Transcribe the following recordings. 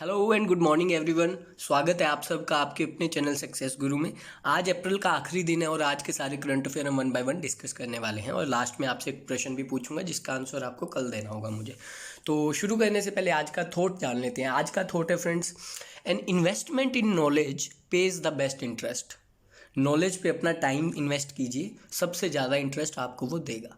Hello and good morning everyone. स्वागत है आप सबका आपके अपने चैनल सक्सेस गुरु में। आज अप्रैल का आखिरी दिन है और आज के सारे करंट अफेयर हम वन बाय वन डिस्कस करने वाले हैं और लास्ट में आपसे एक प्रश्न भी पूछूंगा जिसका आंसर आपको कल देना होगा मुझे। तो शुरू करने से पहले आज का थॉट जान लेते हैं। आज का थॉट है friends, an investment in knowledge page the best interest. Knowledge पे अपना टाइम इन्वेस्ट कीजिए, सबसे ज़्यादा इंटरेस्ट आपको वो देगा।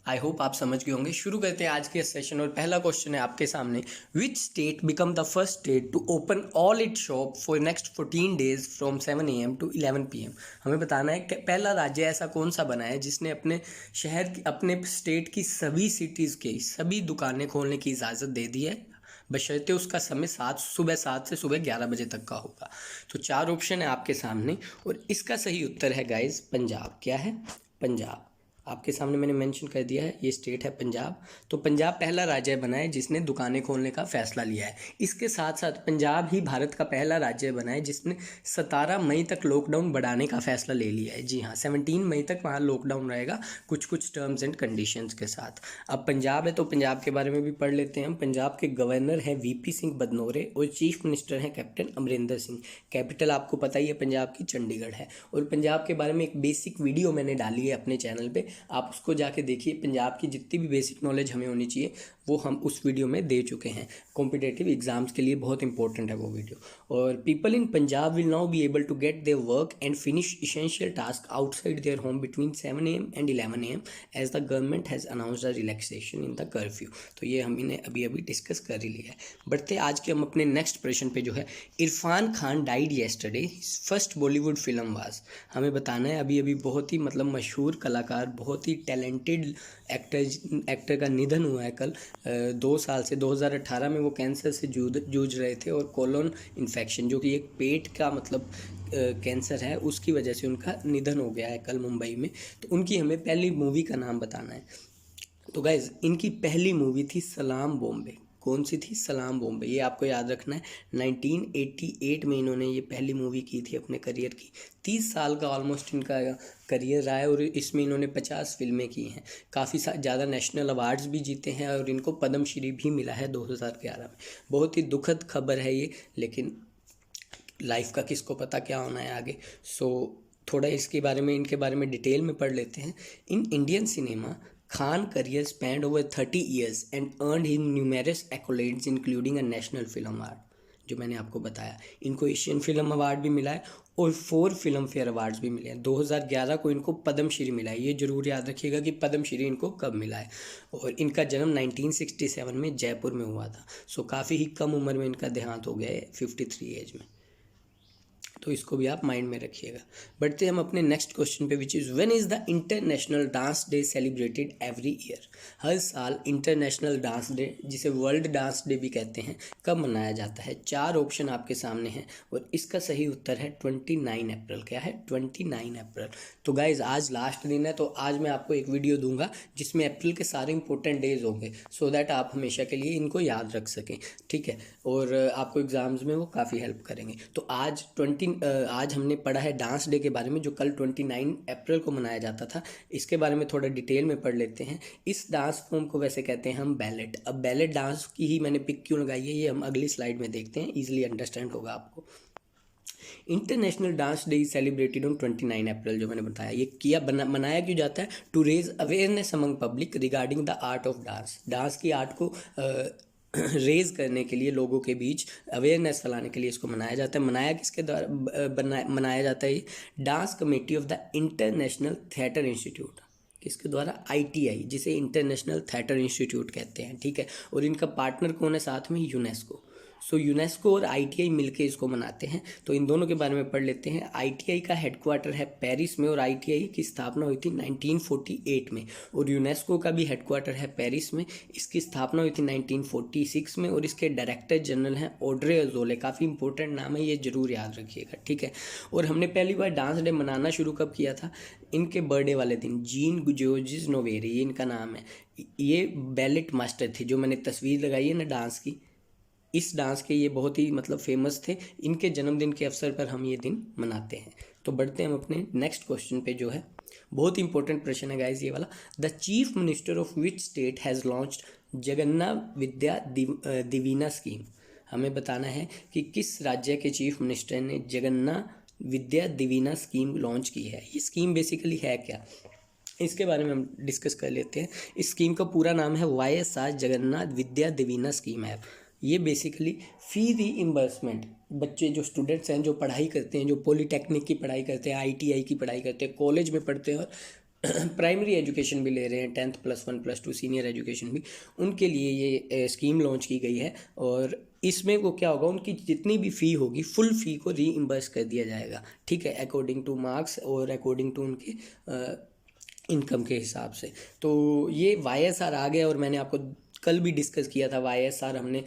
आई होप आप समझ गए होंगे। शुरू करते हैं आज के सेशन और पहला क्वेश्चन है आपके सामने, which state become the first state to open all it shop for next 14 days from 7 AM to 11 PM। हमें बताना है कि पहला राज्य ऐसा कौन सा बना है जिसने अपने शहर की, अपने स्टेट की सभी सिटीज़ के सभी दुकानें खोलने की इजाज़त दे दी है, बशर्ते उसका समय सुबह 7 से सुबह 11 बजे तक का होगा। तो 4 ऑप्शन है आपके सामने और इसका सही उत्तर है गाइज पंजाब। क्या है? पंजाब। आपके सामने मैंने मेंशन कर दिया है, ये स्टेट है पंजाब। तो पंजाब पहला राज्य बना है जिसने दुकानें खोलने का फैसला लिया है। इसके साथ साथ पंजाब ही भारत का पहला राज्य बना है जिसने 17 मई तक लॉकडाउन बढ़ाने का फैसला ले लिया है। जी हाँ, 17 मई तक वहाँ लॉकडाउन रहेगा कुछ कुछ टर्म्स एंड कंडीशंस के साथ। अब पंजाब है तो पंजाब के बारे में भी पढ़ लेते हैं हम। पंजाब के गवर्नर हैं VP सिंह बदनौरे और चीफ मिनिस्टर हैं कैप्टन अमरिंदर सिंह। कैपिटल आपको पता ही है पंजाब की चंडीगढ़ है। और पंजाब के बारे में एक बेसिक वीडियो मैंने डाली है अपने चैनल पे, आप उसको जाके देखिए। पंजाब की जितनी भी बेसिक नॉलेज हमें होनी चाहिए वो हम उस वीडियो में दे चुके हैं। कॉम्पिटेटिव एग्जाम्स के लिए बहुत इंपॉर्टेंट है वो वीडियो। और people in Punjab will now be able to get their work and finish essential task outside their home between 7 AM and 11 AM as the government has announced the relaxation in the curfew. तो ये हमने अभी अभी discuss कर ही लिया है। बढ़ते आज के हम अपने नेक्स्ट प्रश्न पे जो है, Irfan Khan died yesterday, first Bollywood film was. हमें बताना है अभी अभी बहुत ही मशहूर कलाकार, बहुत ही टैलेंटेड एक्टर का निधन हुआ है कल। 2 साल से 2018 में वो कैंसर से जूझ रहे थे और कोलोन इन्फेक्शन जो कि एक पेट का कैंसर है, उसकी वजह से उनका निधन हो गया है कल मुंबई में। तो उनकी हमें पहली मूवी का नाम बताना है। तो गाइज इनकी पहली मूवी थी सलाम बॉम्बे। कौन सी थी? सलाम बॉम्बे। ये आपको याद रखना है। 1988 में इन्होंने ये पहली मूवी की थी अपने करियर की। 30 साल का ऑलमोस्ट इनका करियर रहा है और इसमें इन्होंने 50 फिल्में की हैं। काफ़ी ज़्यादा नेशनल अवार्ड्स भी जीते हैं और इनको पद्मश्री भी मिला है 2011 में। बहुत ही दुखद खबर है ये, लेकिन लाइफ का किसको पता क्या होना है आगे। थोड़ा इनके बारे में डिटेल में पढ़ लेते हैं। In Indian cinema, Khan career spanned over 30 years and earned him numerous accolades including a national film award। जो मैंने आपको बताया, इनको एशियन फिल्म अवार्ड भी मिला है और 4 फिल्म फेयर अवार्ड्स भी मिले हैं। 2011 को इनको पद्मश्री मिला है। ये जरूर याद रखिएगा कि पद्मश्री इनको कब मिला है। और इनका जन्म 1967 में जयपुर में हुआ था। काफ़ी ही कम उम्र में इनका देहांत हो गया है, 53 एज में। तो इसको भी आप माइंड में रखिएगा। बढ़ते हम अपने नेक्स्ट क्वेश्चन पे, which is when is the international dance day celebrated every year. हर साल इंटरनेशनल डांस डे, जिसे वर्ल्ड डांस डे भी कहते हैं, कब मनाया जाता है? 4 ऑप्शन आपके सामने हैं और इसका सही उत्तर है 29 अप्रैल। क्या है? 29 अप्रैल। तो गाइज आज लास्ट दिन है, तो आज मैं आपको एक वीडियो दूंगा जिसमें अप्रैल के सारे इंपॉर्टेंट डेज होंगे, सो दैट आप हमेशा के लिए इनको याद रख सकें। ठीक है, और आपको एग्जाम्स में वो काफ़ी हेल्प करेंगे। तो आज हमने पढ़ा है डांस डे के बारे में जो कल 29 अप्रैल को मनाया जाता था। इसके बारे में थोड़ा डिटेल में पढ़ लेते हैं। इस डांस फॉर्म को वैसे कहते हैं हम बैलेट। अब बैलेट डांस की ही मैंने पिक क्यों लगाई है ये हम अगली स्लाइड में देखते हैं, ईजिली अंडरस्टैंड होगा आपको। International dance day is celebrated on 29 April. जो मैंने बताया, ये मनाया क्यों जाता है? To raise awareness among public regarding the art of dance. Dance की आर्ट को रेज करने के लिए, लोगों के बीच अवेयरनेस फैलाने के लिए इसको मनाया जाता है। मनाया किसके द्वारा मनाया जाता है? Dance committee of the international theatre institute. किसके द्वारा? ITI, जिसे इंटरनेशनल थिएटर इंस्टीट्यूट कहते हैं। ठीक है, और इनका पार्टनर कौन है साथ में? यूनेस्को। यूनेस्को और ITI मिलके इसको मनाते हैं। तो इन दोनों के बारे में पढ़ लेते हैं। ITI का हेडक्वार्टर है पेरिस में और ITI की स्थापना हुई थी 1948 में। और यूनेस्को का भी हेडक्वार्टर है पेरिस में। इसकी स्थापना हुई थी 1946 में और इसके डायरेक्टर जनरल हैं ऑड्रे अजोले। काफ़ी इंपॉर्टेंट नाम है, ये जरूर याद रखिएगा। ठीक है, और हमने पहली बार डांस डे मनाना शुरू कब किया था? इनके बर्थडे वाले दिन। जीन जॉर्जिस नोवेरे, ये इनका नाम है। ये बैलेट मास्टर थे। जो मैंने तस्वीर लगाई है ना डांस की, इस डांस के ये बहुत ही फेमस थे। इनके जन्मदिन के अवसर पर हम ये दिन मनाते हैं। तो बढ़ते हैं हम अपने नेक्स्ट क्वेश्चन पे, जो है बहुत ही इंपॉर्टेंट प्रश्न है गाइज ये वाला। The chief minister of which state has launched Jagannath Vidya Divina scheme. हमें बताना है कि किस राज्य के चीफ मिनिस्टर ने जगन्नाथ विद्या दिवीना स्कीम लॉन्च की है। ये स्कीम बेसिकली है क्या, इसके बारे में हम डिस्कस कर लेते हैं। इस स्कीम का पूरा नाम है YSR जगन्नाथ विद्या दिवीना स्कीम है। ये बेसिकली फ़ी रीइंबर्समेंट, बच्चे जो स्टूडेंट्स हैं जो पढ़ाई करते हैं, जो पॉलीटेक्निक की पढ़ाई करते हैं, ITI की पढ़ाई करते हैं, कॉलेज में पढ़ते हैं और प्राइमरी एजुकेशन भी ले रहे हैं, 10th +1 +2 सीनियर एजुकेशन भी, उनके लिए ये स्कीम लॉन्च की गई है। और इसमें वो क्या होगा, उनकी जितनी भी फ़ी होगी फुल फ़ी को रीइंबर्स कर दिया जाएगा, ठीक है, अकॉर्डिंग टू मार्क्स और अकॉर्डिंग टू उनके इनकम के हिसाब से। तो ये YSR आ गया। और मैंने आपको कल भी डिस्कस किया था YSR, हमने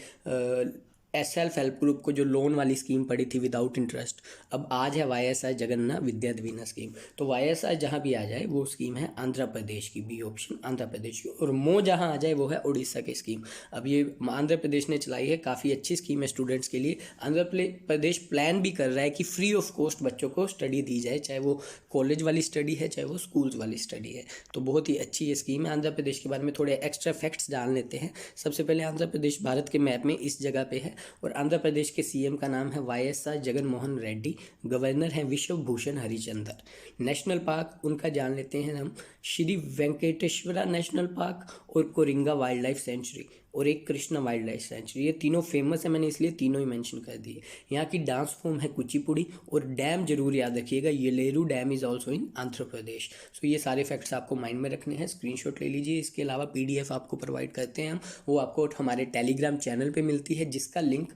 सेल्फ हेल्प ग्रुप को जो लोन वाली स्कीम पड़ी थी विदाउट इंटरेस्ट। अब आज है YSR जगन्नाथ विद्या दिवीना स्कीम। तो YSR जहाँ भी आ जाए वो स्कीम है आंध्र प्रदेश की, बी ऑप्शन आंध्र प्रदेश की। और मो जहाँ आ जाए वो है उड़ीसा की स्कीम। अब ये आंध्र प्रदेश ने चलाई है, काफ़ी अच्छी स्कीम है स्टूडेंट्स के लिए। आंध्र प्रदेश प्लान भी कर रहा है कि फ्री ऑफ कॉस्ट बच्चों को स्टडी दी जाए, चाहे वो कॉलेज वाली स्टडी है चाहे वो स्कूल्स वाली स्टडी है। तो बहुत ही अच्छी ये स्कीम है। आंध्र प्रदेश के बारे में थोड़े एक्स्ट्रा फैक्ट्स जान लेते हैं। सबसे पहले आंध्र प्रदेश भारत के मैप में इस जगह पे है और आंध्र प्रदेश के CM का नाम है YSR जगन मोहन रेड्डी। गवर्नर हैं विश्व भूषण हरिचंदर। नेशनल पार्क उनका जान लेते हैं हम, श्री वेंकटेश्वरा नेशनल पार्क और कोरिंगा वाइल्ड लाइफ सेंचुरी और एक कृष्णा वाइल्ड लाइफ सेंचुरी। ये तीनों फेमस है, मैंने इसलिए तीनों ही मेंशन कर दिए। यहाँ की डांस फॉर्म है कुचिपुड़ी। और डैम जरूर याद रखिएगा, Yeleru dam is also in Andhra Pradesh. So ये सारे फैक्ट्स आपको माइंड में रखने हैं, स्क्रीनशॉट ले लीजिए। इसके अलावा PDF आपको प्रोवाइड करते हैं हम, वो आपको हमारे टेलीग्राम चैनल पर मिलती है, जिसका लिंक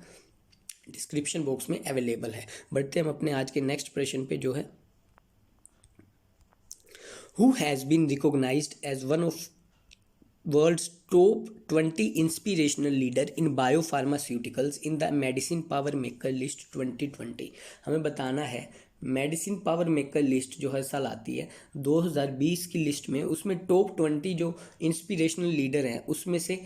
डिस्क्रिप्शन बॉक्स में अवेलेबल है। बढ़ते हम अपने आज के नेक्स्ट प्रश्न पे, जो है who has been recognised as one of world's top 20 inspirational leader in biopharmaceuticals in the medicine power maker list 2020। हमें बताना है मेडिसिन पावर मेकर लिस्ट जो हर साल आती है 2020 की लिस्ट में, उसमें टॉप 20 जो इंस्पिरेशनल लीडर हैं उसमें से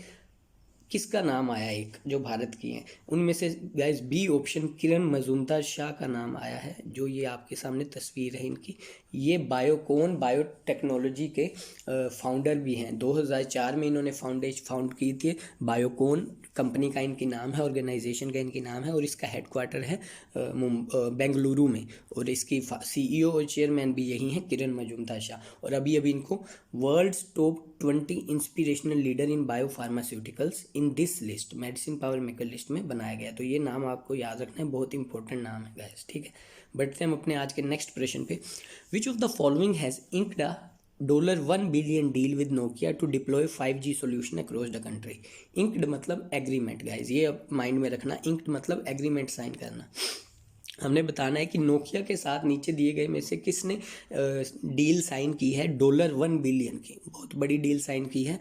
किसका नाम आया, एक जो भारत की हैं उनमें से गाइस बी ऑप्शन किरण मजूमदार शाह का नाम आया है। जो ये आपके सामने तस्वीर है इनकी, ये बायोकॉन बायोटेक्नोलॉजी के फाउंडर भी हैं। 2004 में इन्होंने फाउंड की थी बायोकॉन कंपनी का इनकी नाम है, ऑर्गेनाइजेशन का इनकी नाम है और इसका हेडक्वार्टर है बेंगलुरु में। और इसकी CEO और चेयरमैन भी यही हैं, किरण मजूमदार शाह। और अभी इनको world's top 20 inspirational leader in biopharmaceuticals in this list, medicine power maker list में बनाया गया। तो ये नाम आपको याद रखना है, बहुत इंपॉर्टेंट नाम है गाइस, ठीक है। बढ़ते हैं हम अपने आज के नेक्स्ट प्रश्न पे। Which of the following has inked a $1 billion deal with Nokia to deploy 5G solution across the country. Inked मतलब एग्रीमेंट गाइज, ये अब माइंड में रखना। इंक्ड मतलब एग्रीमेंट साइन करना। हमने बताना है कि नोकिया के साथ नीचे दिए गए में से किसने डील साइन की है $1 बिलियन की, बहुत बड़ी डील साइन की है,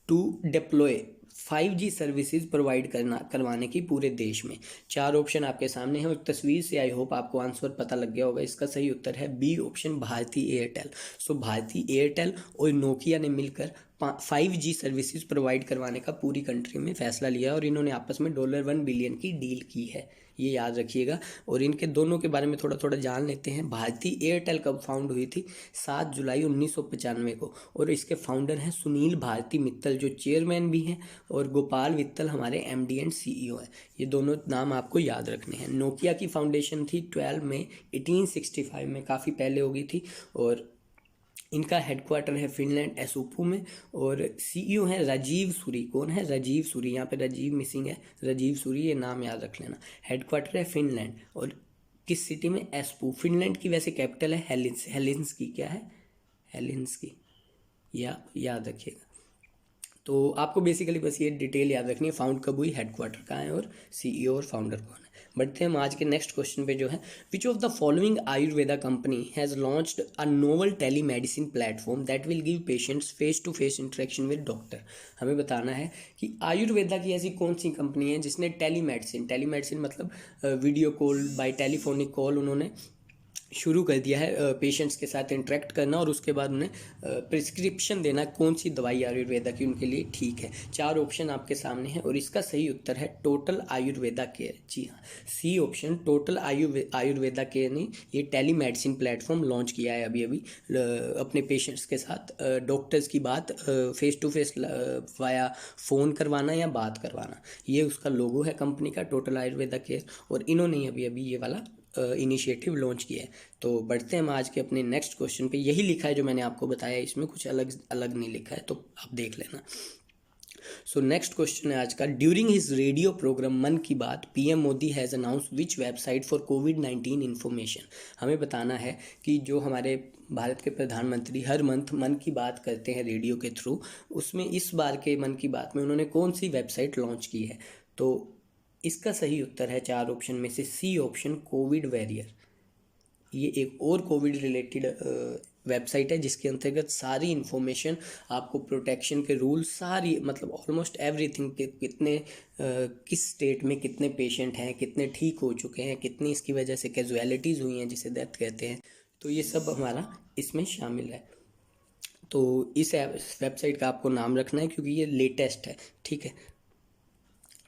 to deploy 5G services provide करवाने की पूरे देश में। 4 ऑप्शन आपके सामने हैं और तस्वीर से आई होप आपको आंसर पता लग गया होगा। इसका सही उत्तर है बी ऑप्शन भारती एयरटेल। सो भारती एयरटेल और नोकिया ने मिलकर 5G सर्विसेज प्रोवाइड करवाने का पूरी कंट्री में फैसला लिया और इन्होंने आपस में $1 बिलियन की डील की है, ये याद रखिएगा। और इनके दोनों के बारे में थोड़ा थोड़ा जान लेते हैं। भारती एयरटेल कब फाउंड हुई थी? 7 जुलाई 1995 को। और इसके फाउंडर हैं सुनील भारती मित्तल, जो चेयरमैन भी हैं, और गोपाल मित्तल हमारे MD एंड CEO हैं। ये दोनों नाम आपको याद रखने हैं। नोकिया की फाउंडेशन थी 12 मई 1865 में, काफ़ी पहले हो गई थी। और इनका हेडक्वार्टर है फिनलैंड एसोपू में। और CEO हैं राजीव सूरी। कौन है? राजीव सूरी। यहाँ पे राजीव मिसिंग है, राजीव सूरी, ये नाम याद रख लेना। हेडक्वार्टर है फिनलैंड और किस सिटी में? एस्पू। फिनलैंड की वैसे कैपिटल है हेलिंस्की। क्या है? हेलिंस्की, याद रखिएगा। तो आपको बेसिकली बस ये डिटेल याद रखनी है, फाउंड कब हुई, हेडक्वार्टर कहाँ है और CEO और फाउंडर कौन है। बढ़ते हैं हम आज के नेक्स्ट क्वेश्चन पे, जो है which of the following Ayurveda company has launched a novel telemedicine platform that will give patients face to face interaction with doctor. हमें बताना है कि आयुर्वेदा की ऐसी कौन सी कंपनी है जिसने टेली मेडिसिन मतलब video call by telephonic call उन्होंने शुरू कर दिया है पेशेंट्स के साथ इंटरेक्ट करना और उसके बाद उन्हें प्रिस्क्रिप्शन देना कौन सी दवाई आयुर्वेदा की उनके लिए ठीक है। 4 ऑप्शन आपके सामने हैं और इसका सही उत्तर है टोटल आयुर्वेदा केयर। जी हाँ, C option total Ayurveda care ने ये टेली मेडिसिन प्लेटफॉर्म लॉन्च किया है अभी अभी अपने पेशेंट्स के साथ डॉक्टर्स की बात face to face via phone करवाना या बात करवाना, ये उसका लोगो है कंपनी का, टोटल आयुर्वेदा केयर। और इन्होंने अभी अभी ये वाला इनिशिएटिव लॉन्च किया है। तो बढ़ते हैं हम आज के अपने नेक्स्ट क्वेश्चन पे। यही लिखा है जो मैंने आपको बताया, इसमें कुछ अलग अलग नहीं लिखा है, तो आप देख लेना। सो नेक्स्ट क्वेश्चन है आज का। ड्यूरिंग हिज रेडियो प्रोग्राम मन की बात PM Modi has announce which website for covid information. हमें बताना है कि जो हमारे भारत के प्रधानमंत्री हर मंथ मन की बात करते हैं रेडियो के थ्रू, उसमें इस बार के मन की बात में उन्होंने कौन सी वेबसाइट लॉन्च की है। तो इसका सही उत्तर है 4 ऑप्शन में से सी ऑप्शन, कोविड वॉरियर। ये एक और कोविड रिलेटेड वेबसाइट है जिसके अंतर्गत सारी इन्फॉर्मेशन आपको, प्रोटेक्शन के रूल सारी, मतलब ऑलमोस्ट एवरीथिंग, कितने किस स्टेट में कितने पेशेंट हैं, कितने ठीक हो चुके हैं, कितनी इसकी वजह से कैजुअलिटीज़ हुई हैं जिसे डेथ कहते हैं, तो ये सब हमारा इसमें शामिल है। तो इस वेबसाइट का आपको नाम रखना है क्योंकि ये लेटेस्ट है, ठीक है।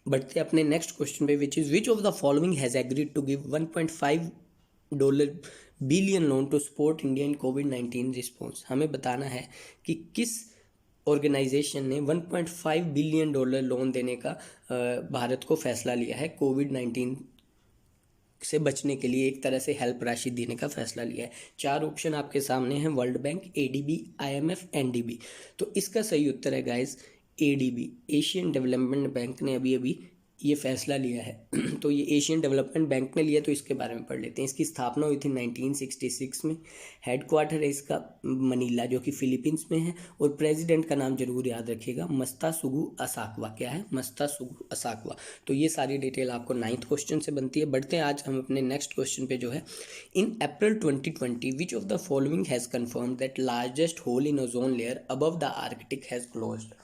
बढ़ते अपने नेक्स्ट क्वेश्चन पे, which of the following has agreed to give $1.5 billion loan to support India in कोविड-19 रिस्पॉन्स। हमें बताना है कि किस ऑर्गेनाइजेशन ने $1.5 बिलियन लोन देने का भारत को फैसला लिया है, कोविड-19 से बचने के लिए एक तरह से हेल्प राशि देने का फैसला लिया है। 4 ऑप्शन आपके सामने हैं, world bank, ADB, IMF, NDB. तो इसका सही उत्तर है guys ADB, Asian development bank ने अभी अभी ये फैसला लिया है। तो ये एशियन डेवलपमेंट बैंक ने लिया, तो इसके बारे में पढ़ लेते हैं। इसकी स्थापना हुई थी 1966 में। हेडक्वार्टर है इसका मनीला जो कि फिलीपींस में है, और प्रेसिडेंट का नाम जरूर याद रखिएगा, मस्तासुगु असाकवा। क्या है? मस्तासुगु असाकवा। तो ये सारी डिटेल आपको 9th क्वेश्चन से बनती है। बढ़ते हैं आज हम अपने नेक्स्ट क्वेश्चन पे जो है, in April 2020 which of the following has confirm that largest hole in ozone layer above the Arctic has closed.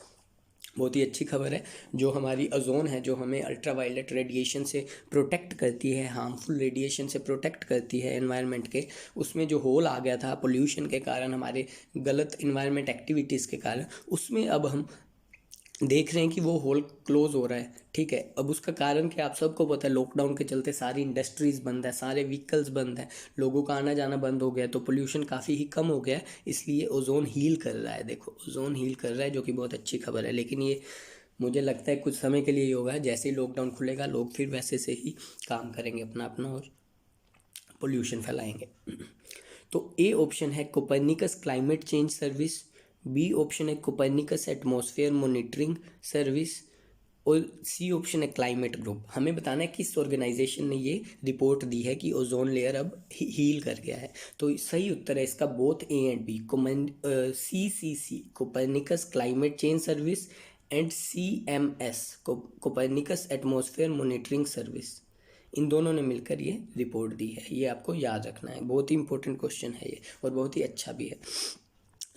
बहुत ही अच्छी खबर है। जो हमारी ओजोन है, जो हमें अल्ट्रावायलेट रेडिएशन से प्रोटेक्ट करती है, हार्मफुल रेडिएशन से प्रोटेक्ट करती है एनवायरनमेंट के, उसमें जो होल आ गया था पोल्यूशन के कारण, हमारे गलत इन्वायरमेंट एक्टिविटीज़ के कारण, उसमें अब हम देख रहे हैं कि वो होल क्लोज हो रहा है, ठीक है। अब उसका कारण क्या आप सबको पता है, लॉकडाउन के चलते सारी इंडस्ट्रीज़ बंद है, सारे व्हीकल्स बंद हैं, लोगों का आना जाना बंद हो गया, तो पोल्यूशन काफ़ी ही कम हो गया, इसलिए ओजोन हील कर रहा है। देखो, ओजोन हील कर रहा है, जो कि बहुत अच्छी खबर है। लेकिन ये मुझे लगता है कुछ समय के लिए ही होगा। जैसे ही लॉकडाउन खुलेगा, लोग फिर वैसे से ही काम करेंगे अपना अपना और पोल्यूशन फैलाएंगे। तो ए ऑप्शन है Copernicus climate change service, B option है कोपर्निकस एटमॉस्फेयर मॉनिटरिंग सर्विस, और सी ऑप्शन है क्लाइमेट ग्रुप। हमें बताना है किस ऑर्गेनाइजेशन ने ये रिपोर्ट दी है कि ओजोन लेयर अब हील कर गया है। तो सही उत्तर है इसका both A and B, CCC Copernicus climate change service and CMS Copernicus atmosphere monitoring service. इन दोनों ने मिलकर ये रिपोर्ट दी है। ये आपको याद रखना है, बहुत ही इंपॉर्टेंट क्वेश्चन है ये, और बहुत ही अच्छा भी है।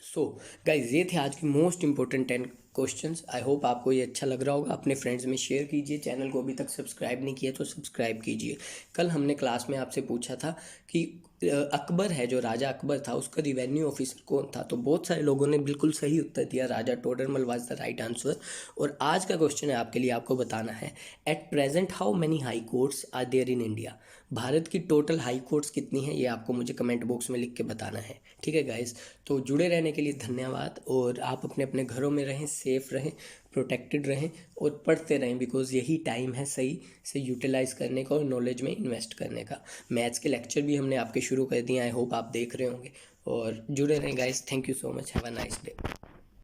सो गाइज, ये थे आज की most important 10 questions. I hope आपको ये अच्छा लग रहा होगा। अपने फ्रेंड्स में शेयर कीजिए। चैनल को अभी तक सब्सक्राइब नहीं किया तो सब्सक्राइब कीजिए। कल हमने क्लास में आपसे पूछा था कि अकबर है, जो राजा अकबर था, उसका रिवेन्यू ऑफिसर कौन था। तो बहुत सारे लोगों ने बिल्कुल सही उत्तर दिया, Raja Todarmal was the right answer. और आज का क्वेश्चन है आपके लिए, आपको बताना है at present how many high courts are there in India. भारत की टोटल हाई कोर्ट्स कितनी है, ये आपको मुझे कमेंट बॉक्स में लिख के बताना है, ठीक है गाइज। तो जुड़े रहने के लिए धन्यवाद, और आप अपने अपने घरों में रहें, सेफ रहें, प्रोटेक्टेड रहें, और पढ़ते रहें, बिकॉज यही टाइम है सही से यूटिलाइज़ करने का और नॉलेज में इन्वेस्ट करने का। मैथ्स के लेक्चर भी हमने आपके शुरू कर दिए, आई होप आप देख रहे होंगे, और जुड़े रहें guys. Thank you so much, have a nice day.